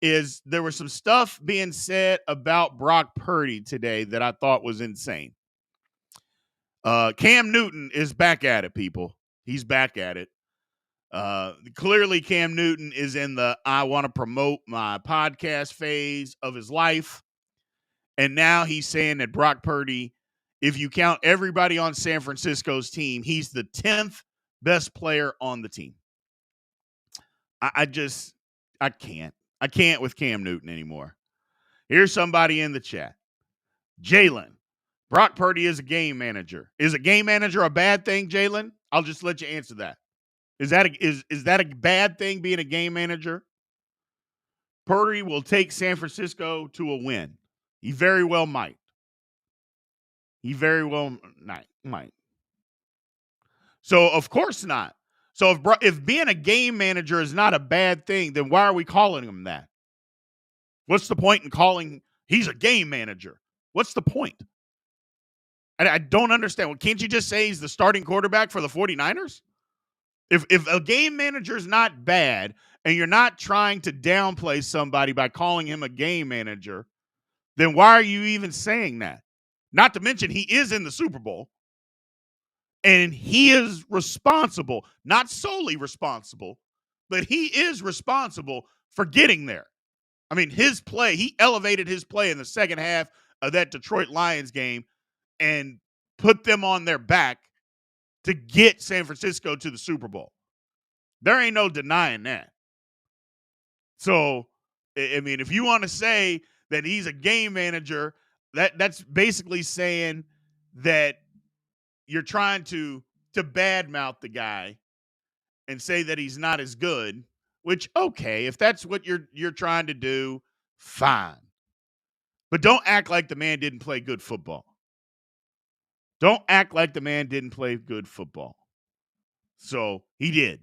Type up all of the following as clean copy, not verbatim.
is there was some stuff being said about Brock Purdy today that I thought was insane. Cam Newton is back at it, people. He's back at it. Clearly, Cam Newton is in the I want to promote my podcast phase of his life. And now he's saying that Brock Purdy, if you count everybody on San Francisco's team, he's the 10th best player on the team. I can't. I can't with Cam Newton anymore. Here's somebody in the chat. Jalen, Brock Purdy is a game manager. Is a game manager a bad thing, Jalen? I'll just let you answer that. Is that a bad thing, being a game manager? Purdy will take San Francisco to a win. He very well might. He very well might. So, of course not. So, if being a game manager is not a bad thing, then why are we calling him that? What's the point in calling he's a game manager? What's the point? I don't understand. Well, can't you just say he's the starting quarterback for the 49ers? If a game manager is not bad and you're not trying to downplay somebody by calling him a game manager, then why are you even saying that? Not to mention he is in the Super Bowl and he is responsible, not solely responsible, but he is responsible for getting there. I mean, his play, he elevated his play in the second half of that Detroit Lions game and put them on their back to get San Francisco to the Super Bowl. There ain't no denying that. So, I mean, if you want to say that he's a game manager, that's basically saying that you're trying to badmouth the guy and say that he's not as good, which, okay, if that's what you're trying to do, fine. But don't act like the man didn't play good football. Don't act like the man didn't play good football. So he did.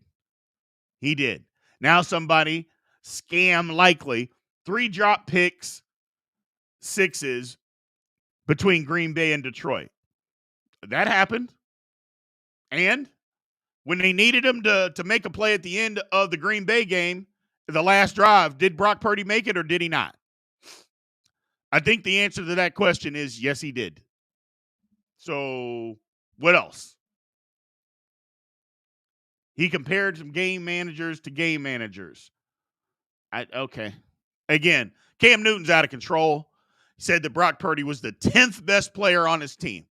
He did. Now somebody, scam likely, 3 drop picks, 6s between Green Bay and Detroit. That happened. And when they needed him to make a play at the end of the Green Bay game, the last drive, did Brock Purdy make it or did he not? I think the answer to that question is yes, he did. So what else? He compared some game managers to game managers. Okay. Again, Cam Newton's out of control. He said that Brock Purdy was the 10th best player on his team.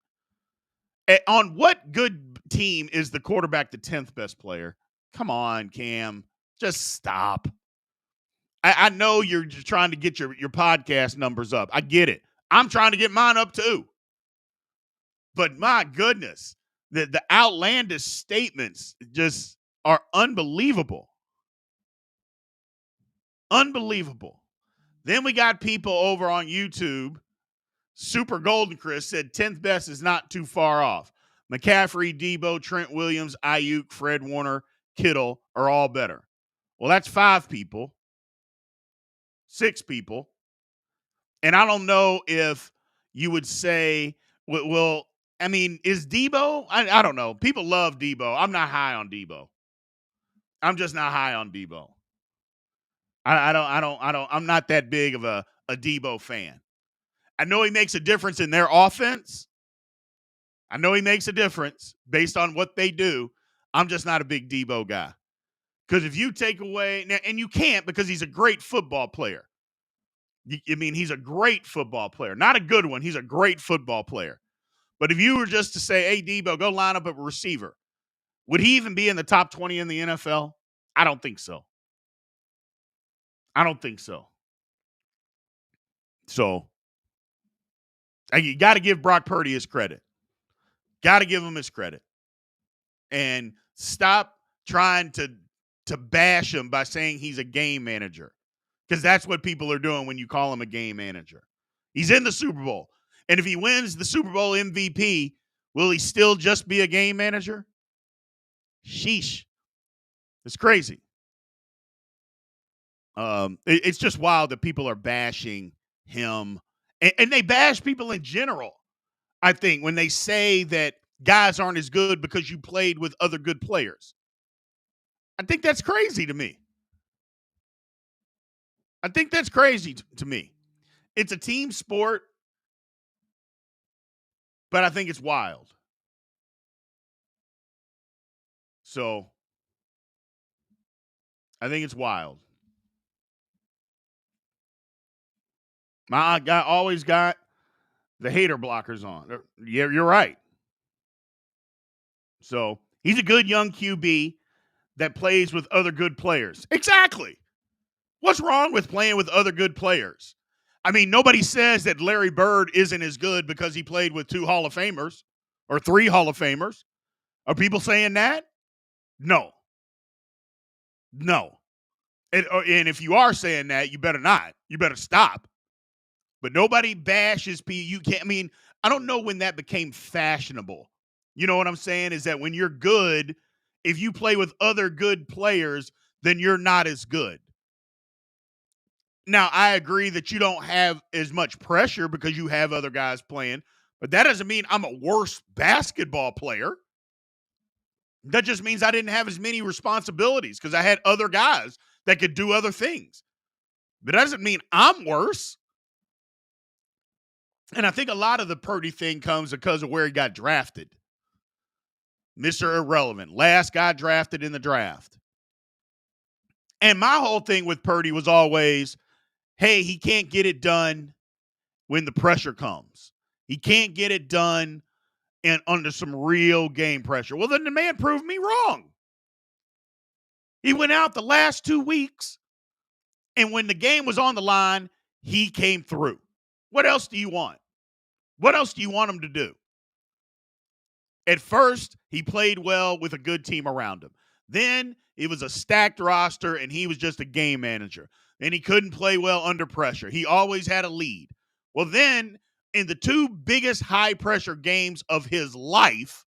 On what good team is the quarterback the 10th best player? Come on, Cam. Just stop. I know you're just trying to get your podcast numbers up. I get it. I'm trying to get mine up too. But my goodness, the outlandish statements just are unbelievable. Unbelievable. Then we got people over on YouTube. Super Golden Chris said 10th best is not too far off. McCaffrey, Debo, Trent Williams, Ayuk, Fred Warner, Kittle are all better. Well, that's 5 people. 6 people. And I don't know if you would say, well, I mean, is Debo? I don't know. People love Debo. I'm not high on Debo. I'm just not high on Debo. I'm not that big of a Debo fan. I know he makes a difference in their offense. I know he makes a difference based on what they do. I'm just not a big Debo guy. Because if you take away, and you can't because he's a great football player. I mean, he's a great football player. Not a good one. He's a great football player. But if you were just to say, hey, Debo, go line up a receiver, would he even be in the top 20 in the NFL? I don't think so. I don't think so. So, you got to give Brock Purdy his credit. Got to give him his credit. And stop trying to bash him by saying he's a game manager. Because that's what people are doing when you call him a game manager. He's in the Super Bowl. And if he wins the Super Bowl MVP, will he still just be a game manager? Sheesh. It's crazy. It's just wild that people are bashing him. And they bash people in general, I think, when they say that guys aren't as good because you played with other good players. I think that's crazy to me. I think that's crazy to me. It's a team sport, but I think it's wild. So I think it's wild. My guy always got the hater blockers on. Yeah, you're right. So he's a good young QB that plays with other good players. Exactly. What's wrong with playing with other good players? I mean, nobody says that Larry Bird isn't as good because he played with 2 Hall of Famers or 3 Hall of Famers. Are people saying that? No. No. And if you are saying that, you better not. You better stop. But nobody bashes P. You can't. I mean, I don't know when that became fashionable. You know what I'm saying? Is that when you're good, if you play with other good players, then you're not as good. Now, I agree that you don't have as much pressure because you have other guys playing, but that doesn't mean I'm a worse basketball player. That just means I didn't have as many responsibilities because I had other guys that could do other things. But that doesn't mean I'm worse. And I think a lot of the Purdy thing comes because of where he got drafted. Mr. Irrelevant, last guy drafted in the draft. And my whole thing with Purdy was always, hey, he can't get it done when the pressure comes. He can't get it done and under some real game pressure. Well, then the man proved me wrong. He went out the last 2 weeks, and when the game was on the line, he came through. What else do you want? What else do you want him to do? At first, he played well with a good team around him. Then it was a stacked roster, and he was just a game manager. And he couldn't play well under pressure. He always had a lead. Well, then, in the 2 biggest high-pressure games of his life,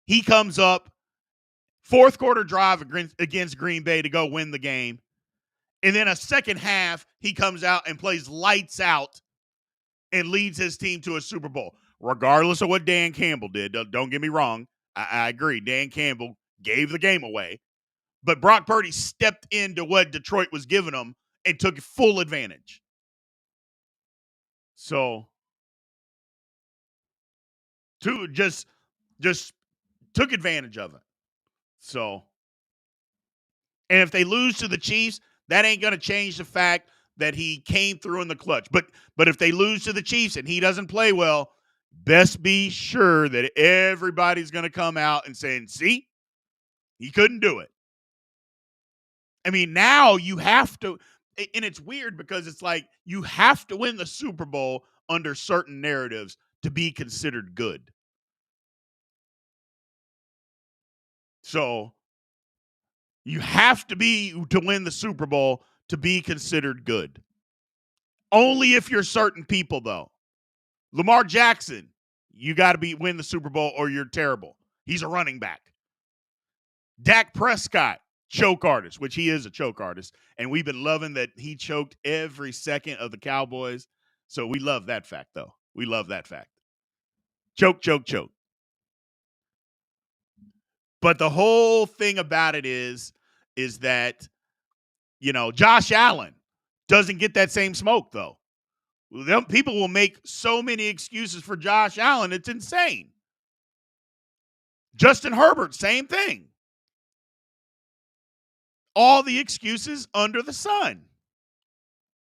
he comes up, fourth quarter drive against Green Bay to go win the game. And then a second half, he comes out and plays lights out and leads his team to a Super Bowl, regardless of what Dan Campbell did. Don't get me wrong. I agree. Dan Campbell gave the game away. But Brock Purdy stepped into what Detroit was giving him and took full advantage. So, just took advantage of it. So, and if they lose to the Chiefs, that ain't going to change the fact that he came through in the clutch. But if they lose to the Chiefs and he doesn't play well, best be sure that everybody's going to come out and saying, see, he couldn't do it. I mean, now you have to, and it's weird because it's like you have to win the Super Bowl under certain narratives to be considered good. So you have to win the Super Bowl to be considered good. Only if you're certain people, though. Lamar Jackson, you got to win the Super Bowl or you're terrible. He's a running back. Dak Prescott, choke artist, which he is a choke artist. And we've been loving that he choked every second of the Cowboys. So we love that fact, though. We love that fact. Choke, choke, choke. But the whole thing about it is that, Josh Allen doesn't get that same smoke, though. People will make so many excuses for Josh Allen. It's insane. Justin Herbert, same thing. All the excuses under the sun.